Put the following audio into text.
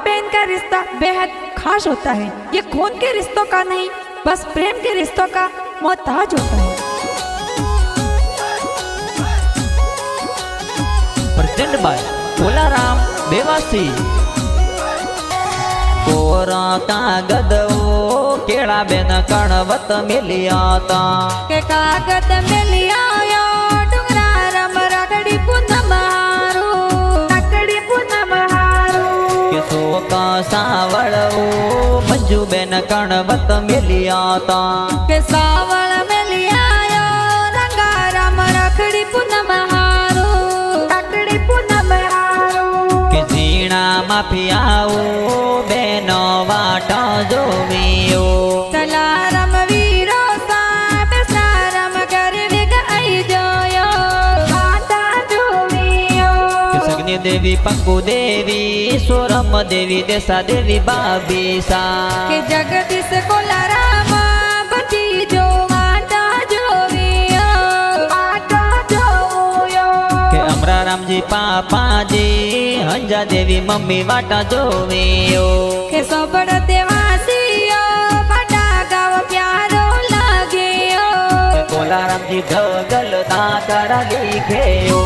बहन का रिश्ता बेहद खास होता है। ये खून के रिश्तों का नहीं, बस प्रेम के रिश्तों का मोहताज होता है। Present by कोलाराम बेवासी। कोरा कागद ओ केड़ा बेन कणवत मिलियाता के कागद मिलिया डुंगरा रम रगड़ी पूनम हारू, रगड़ी पूनम हारू के सोका सावळ ओ मंजू बेन कणवत मिलियाता के सावळ मिलिया रंगा रम रगड़ी पूनम हारू, रगड़ी पूनम हारू के जीणा माफियाओ बेनो वाटा जोवियो तलारम वीरो साब सारम करवे गई जोयो वाटा जोवियो सगनी देवी पंकु देवी सोरम देवी देसा देवी बाबीसा के जगदीश कोलाराम बची जो वाटा जोवियो वाटा जोयो के अमरा रामजी पापा जी हंजा देवी मम्मी वाटा जोवियो के सोबड़ देवासियो वाटा गाव प्यारो लागेयो कोलाराम जी ढगल दातरा लिखेयो।